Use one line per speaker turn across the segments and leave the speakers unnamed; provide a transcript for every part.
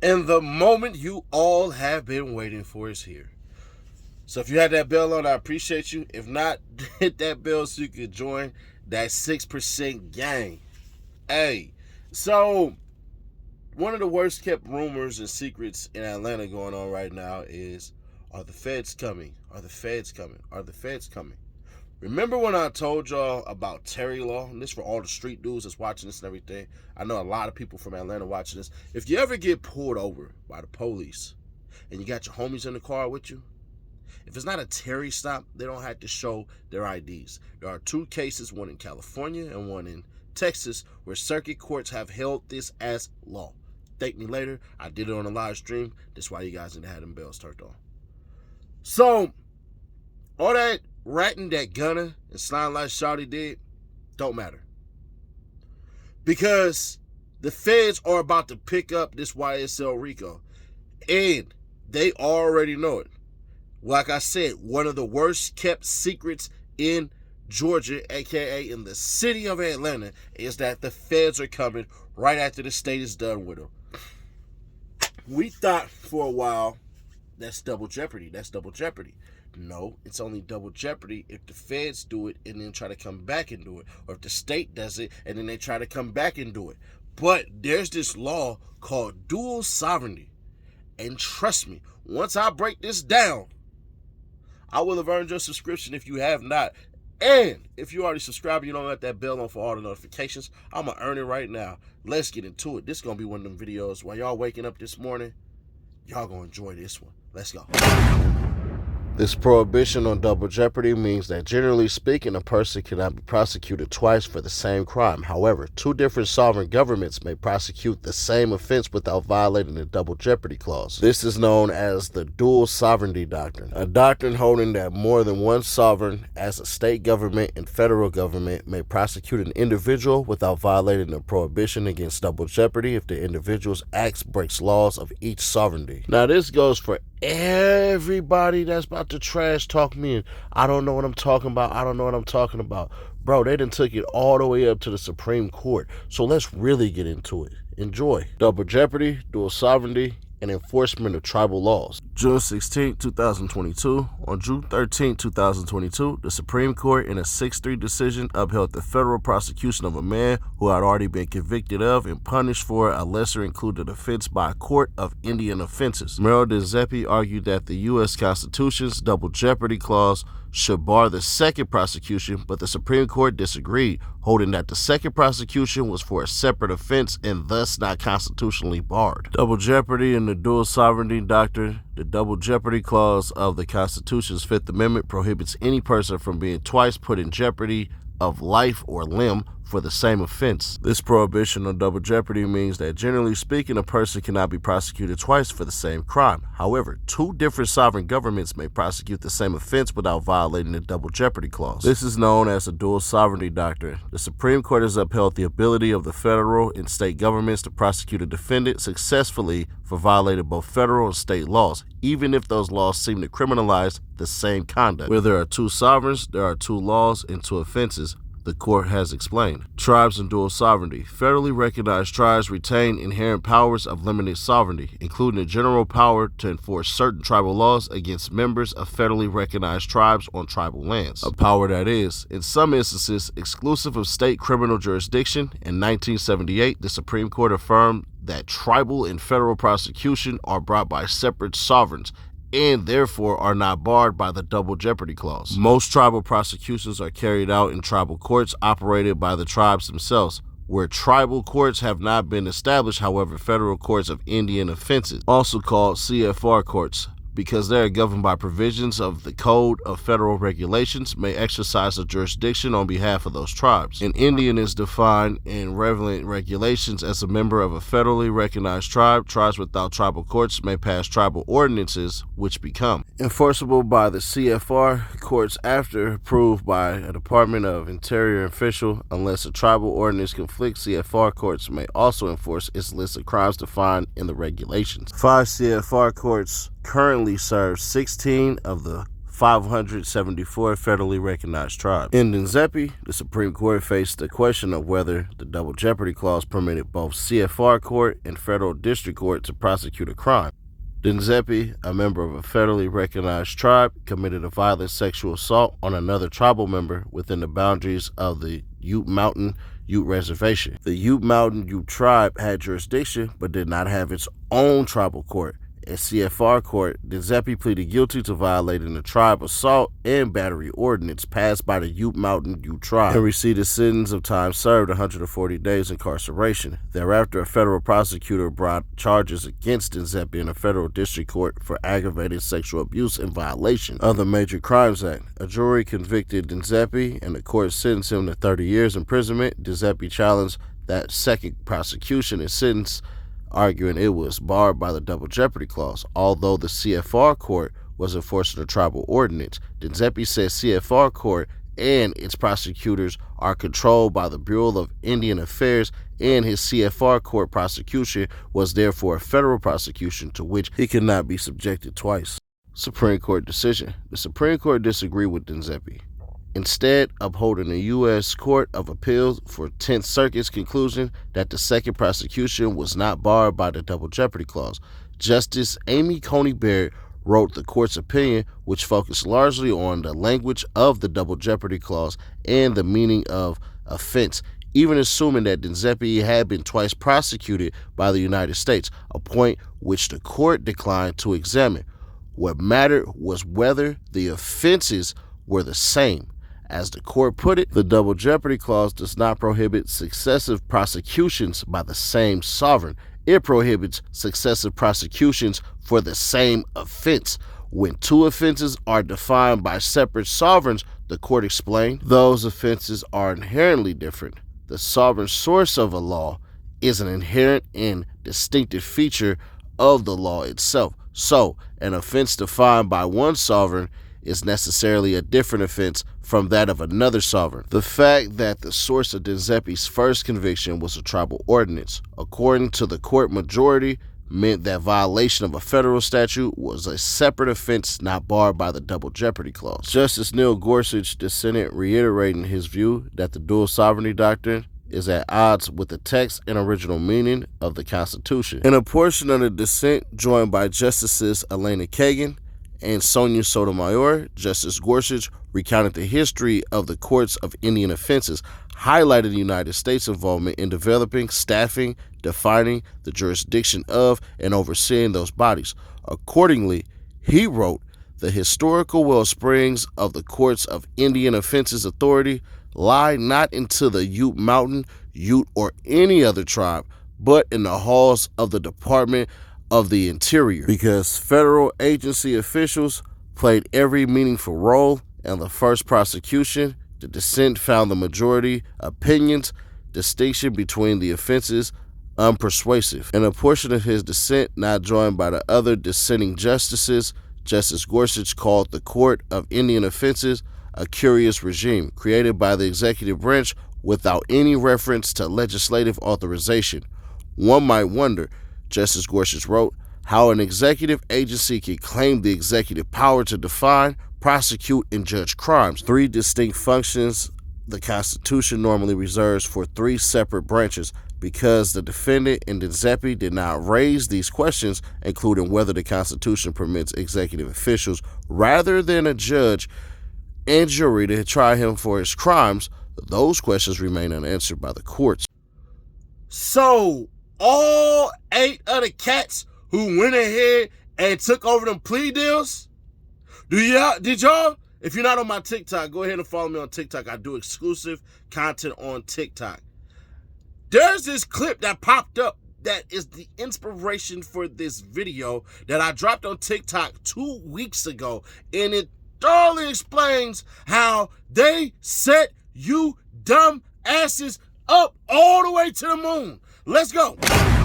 And the moment you all have been waiting for is here. So if you had that bell on, I appreciate you. If not, hit that bell so you can join that 6% gang. Hey, so one of the worst kept rumors and secrets in Atlanta going on right now is, are the feds coming? Are the feds coming? Are the feds coming? Remember when I told y'all about Terry Law? And this for all the street dudes that's watching this and everything. I know a lot of people from Atlanta watching this. If you ever get pulled over by the police and you got your homies in the car with you, if it's not a Terry stop, they don't have to show their IDs. There are 2 cases, one in California and one in Texas, where circuit courts have held this as law. Thank me later. I did it on a live stream. That's why you guys need to have them bells turned on. So, all that ratting that Gunna and Slime Like Shawty did don't matter. Because the feds are about to pick up this YSL RICO. And they already know it. Like I said, one of the worst kept secrets in Georgia, aka in the city of Atlanta, is that the feds are coming right after the state is done with them. We thought for a while, that's double jeopardy. That's double jeopardy. No, it's only double jeopardy if the feds do it and then try to come back and do it. Or if the state does it and then they try to come back and do it. But there's this law called dual sovereignty. And trust me, once I break this down, I will have earned your subscription if you have not. And if you already subscribed, you don't got that bell on for all the notifications, I'm going to earn it right now. Let's get into it. This is going to be one of them videos while y'all waking up this morning. Y'all going to enjoy this one. Let's go. This prohibition on double jeopardy means that, generally speaking, a person cannot be prosecuted twice for the same crime. However, 2 different sovereign governments may prosecute the same offense without violating the double jeopardy clause. This is known as the dual sovereignty doctrine, a doctrine holding that more than one sovereign, as a state government and federal government, may prosecute an individual without violating the prohibition against double jeopardy if the individual's acts breaks laws of each sovereignty. Now, this goes for everybody that's about to trash talk me and I don't know what I'm talking about. I don't know what I'm talking about. Bro, they done took it all the way up to the Supreme Court. So let's really get into it. Enjoy. Double jeopardy, dual sovereignty, and enforcement of tribal laws. June 16, 2022. On June 13, 2022, the Supreme Court, in a 6-3 decision, upheld the federal prosecution of a man who had already been convicted of and punished for a lesser-included offense by a court of Indian offenses. Merrill Zeppi argued that the U.S. Constitution's double jeopardy clause should bar the second prosecution, but the Supreme Court disagreed, holding that the second prosecution was for a separate offense and thus not constitutionally barred. Double jeopardy and the dual sovereignty doctrine. The double jeopardy clause of the Constitution's Fifth Amendment prohibits any person from being twice put in jeopardy of life or limb for the same offense. This prohibition on double jeopardy means that, generally speaking, a person cannot be prosecuted twice for the same crime. However, 2 different sovereign governments may prosecute the same offense without violating the double jeopardy clause. This is known as the dual sovereignty doctrine. The Supreme Court has upheld the ability of the federal and state governments to prosecute a defendant successfully for violating both federal and state laws, even if those laws seem to criminalize the same conduct. Where there are 2 sovereigns, there are 2 laws and 2 offenses, the court has explained. Tribes and dual sovereignty. Federally recognized tribes retain inherent powers of limited sovereignty, including the general power to enforce certain tribal laws against members of federally recognized tribes on tribal lands. A power that is, in some instances, exclusive of state criminal jurisdiction. In 1978, the Supreme Court affirmed that tribal and federal prosecution are brought by separate sovereigns and therefore are not barred by the double jeopardy clause. Most tribal prosecutions are carried out in tribal courts operated by the tribes themselves. Where tribal courts have not been established, however, federal courts of Indian offenses, also called CFR courts, because they are governed by provisions of the Code of Federal Regulations, may exercise a jurisdiction on behalf of those tribes. An Indian is defined in relevant regulations as a member of a federally recognized tribe. Tribes without tribal courts may pass tribal ordinances, which become enforceable by the CFR courts after approved by a Department of Interior official. Unless a tribal ordinance conflicts, CFR courts may also enforce its list of crimes defined in the regulations. 5 CFR courts currently serve 16 of the 574 federally recognized tribes. In Denzepi, the Supreme Court faced the question of whether the Double Jeopardy Clause permitted both CFR court and federal district court to prosecute a crime. Denzepi, a member of a federally recognized tribe, committed a violent sexual assault on another tribal member within the boundaries of the Ute Mountain Ute Reservation. The Ute Mountain Ute tribe had jurisdiction but did not have its own tribal court. At CFR court, Denzepi pleaded guilty to violating the tribe assault and battery ordinance passed by the Ute Mountain Ute tribe and received a sentence of time served, 140 days incarceration. Thereafter, a federal prosecutor brought charges against Denzepi in a federal district court for aggravated sexual abuse in violation of the Major Crimes Act. A jury convicted Denzepi and the court sentenced him to 30 years imprisonment. Denzepi challenged that second prosecution and sentence, arguing it was barred by the Double Jeopardy Clause. Although the CFR court was enforcing the tribal ordinance, Denzepi said CFR court and its prosecutors are controlled by the Bureau of Indian Affairs, and his CFR court prosecution was therefore a federal prosecution to which he could not be subjected twice. Supreme Court decision. The Supreme Court disagreed with Denzepi, instead upholding the U.S. Court of Appeals for 10th Circuit's conclusion that the second prosecution was not barred by the Double Jeopardy Clause. Justice Amy Coney Barrett wrote the court's opinion, which focused largely on the language of the Double Jeopardy Clause and the meaning of offense, even assuming that Denzepi had been twice prosecuted by the United States, a point which the court declined to examine. What mattered was whether the offenses were the same. As the court put it, the Double Jeopardy Clause does not prohibit successive prosecutions by the same sovereign. It prohibits successive prosecutions for the same offense. When two offenses are defined by separate sovereigns, the court explained, those offenses are inherently different. The sovereign source of a law is an inherent and distinctive feature of the law itself. So, an offense defined by one sovereign is necessarily a different offense from that of another sovereign. The fact that the source of Denzepi's first conviction was a tribal ordinance, according to the court majority, meant that violation of a federal statute was a separate offense not barred by the Double Jeopardy Clause. Justice Neil Gorsuch dissented, reiterating his view that the dual sovereignty doctrine is at odds with the text and original meaning of the Constitution. In a portion of the dissent joined by Justices Elena Kagan and Sonia Sotomayor, Justice Gorsuch recounted the history of the courts of Indian offenses, highlighted the United States' involvement in developing, staffing, defining the jurisdiction of, and overseeing those bodies. Accordingly, he wrote, the historical wellsprings of the courts of Indian offenses authority lie not into the Ute Mountain, Ute, or any other tribe, but in the halls of the Department of the Interior, because federal agency officials played every meaningful role in the first prosecution. The dissent found the majority opinion's distinction between the offenses unpersuasive. In a portion of his dissent not joined by the other dissenting justices, Justice Gorsuch called the Court of Indian Offenses a curious regime created by the executive branch without any reference to legislative authorization. One might wonder, Justice Gorsuch wrote, how an executive agency can claim the executive power to define, prosecute, and judge crimes, three distinct functions the Constitution normally reserves for three separate branches, because the defendant in Denzepi did not raise these questions, including whether the Constitution permits executive officials, rather than a judge and jury, to try him for his crimes. Those questions remain unanswered by the courts. So, all 8 of the cats who went ahead and took over them plea deals, did y'all? If you're not on my TikTok, go ahead and follow me on TikTok. I do exclusive content on TikTok. There's this clip that popped up that is the inspiration for this video that I dropped on TikTok 2 weeks ago, and it thoroughly explains how they set you dumb asses up all the way to the moon. Let's go.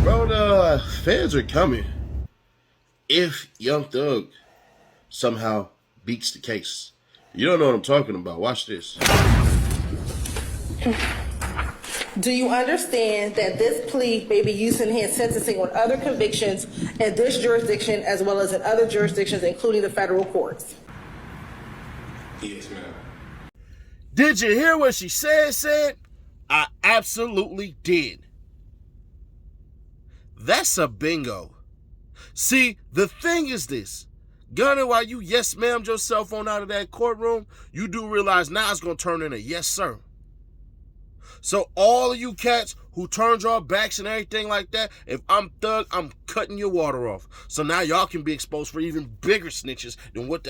Bro, the feds are coming if Young Thug somehow beats the case. You don't know what I'm talking about. Watch this.
Do you understand that this plea may be used to enhance sentencing on other convictions in this jurisdiction as well as in other jurisdictions, including the federal courts?
Yes, ma'am.
Did you hear what she said? I absolutely did. That's a bingo. See, the thing is this. Gunna, while you yes ma'am'd yourself on out of that courtroom, you do realize now it's going to turn into yes sir. So all of you cats who turned your backs and everything like that, if I'm Thug, I'm cutting your water off. So now y'all can be exposed for even bigger snitches than what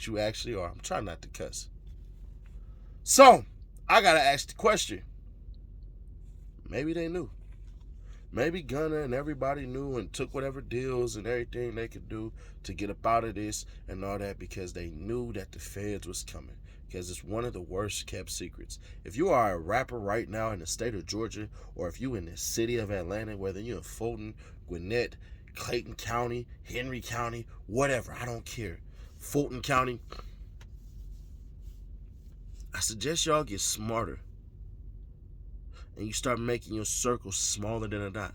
you actually are. I'm trying not to cuss. So, I gotta ask the question. Maybe they knew. Maybe Gunna and everybody knew and took whatever deals and everything they could do to get up out of this and all that because they knew that the feds was coming. Because it's one of the worst kept secrets. If you are a rapper right now in the state of Georgia, or if you in the city of Atlanta, whether you're in Fulton, Gwinnett, Clayton County, Henry County, whatever, I don't care. Fulton County, I suggest y'all get smarter. And you start making your circle smaller than a dot.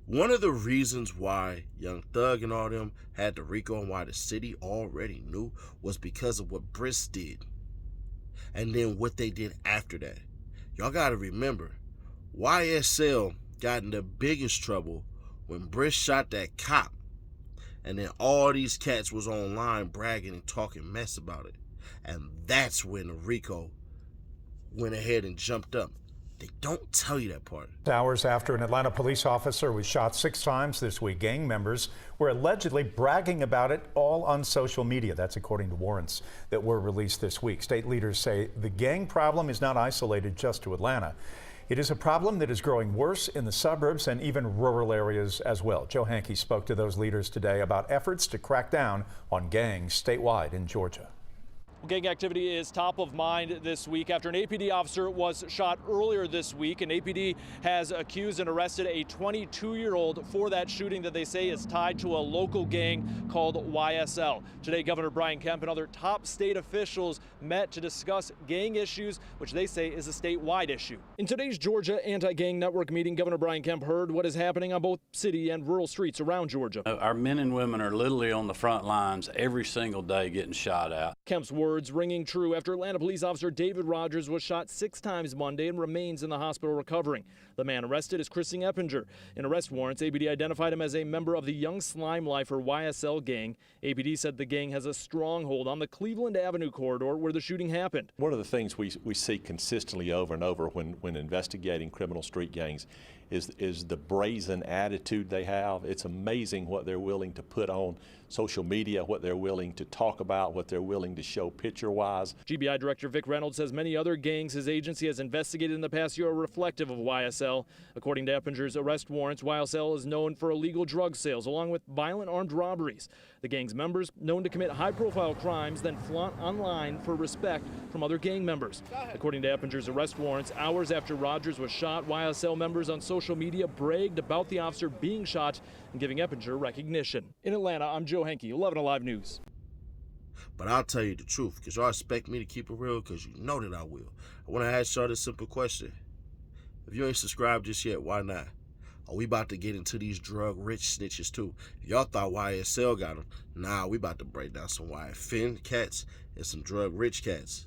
One of the reasons why Young Thug and all them had the RICO and why the city already knew was because of what Briss did. And then what they did after that. Y'all gotta remember, YSL got in the biggest trouble when Briss shot that cop. And then all these cats was online bragging and talking mess about it. And that's when the RICO went ahead and jumped up. They don't tell you that part.
Hours after an Atlanta police officer was shot 6 times this week, gang members were allegedly bragging about it all on social media. That's according to warrants that were released this week. State leaders say the gang problem is not isolated just to Atlanta. It is a problem that is growing worse in the suburbs and even rural areas as well. Joe Hankey spoke to those leaders today about efforts to crack down on gangs statewide in Georgia.
Gang activity is top of mind this week after an APD officer was shot earlier this week. And APD has accused and arrested a 22-year-old for that shooting that they say is tied to a local gang called YSL. Today, Governor Brian Kemp and other top state officials met to discuss gang issues, which they say is a statewide issue. In today's Georgia Anti-Gang Network meeting, Governor Brian Kemp heard what is happening on both city and rural streets around Georgia.
Our men and women are literally on the front lines every single day getting shot at.
Kemp's words ringing true after Atlanta police officer David Rogers was shot 6 times Monday and remains in the hospital recovering. The man arrested is Chrissy Eppinger. In arrest warrants, APD identified him as a member of the Young Slime Lifer YSL gang. APD said the gang has a stronghold on the Cleveland Avenue corridor where the shooting happened.
One of the things we see consistently over and over when investigating criminal street gangs is the brazen attitude they have. It's amazing what they're willing to put on social media, what they're willing to talk about, what they're willing to show picture-wise.
GBI Director Vic Reynolds says many other gangs his agency has investigated in the past year are reflective of YSL. According to Eppinger's arrest warrants, YSL is known for illegal drug sales along with violent armed robberies. The gang's members known to commit high-profile crimes, then flaunt online for respect from other gang members. According to Eppinger's arrest warrants, hours after Rogers was shot, YSL members on social media bragged about the officer being shot and giving Eppinger recognition. In Atlanta, I'm Joe Hankey, 11 Alive News.
But I'll tell you the truth, because y'all expect me to keep it real, because you know that I will. I want to ask y'all this simple question. If you ain't subscribed just yet, why not? Are we about to get into these drug-rich snitches too? If y'all thought YSL got them, nah, we about to break down some YFN cats and some drug-rich cats.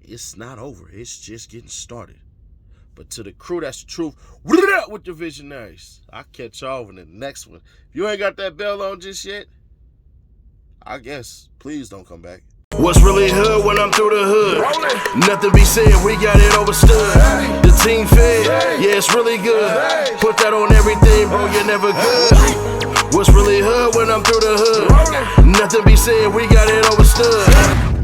It's not over. It's just getting started. But to the crew, that's the truth. What up with the visionaries? I'll catch y'all in the next one. If you ain't got that bell on just yet, I guess, please don't come back. What's really hood when I'm through the hood? Nothing be said, we got it overstood. The team fed, yeah, it's really good. Put that on everything, bro, you're never good. What's really hood when I'm through the hood? Nothing be said, we got it overstood.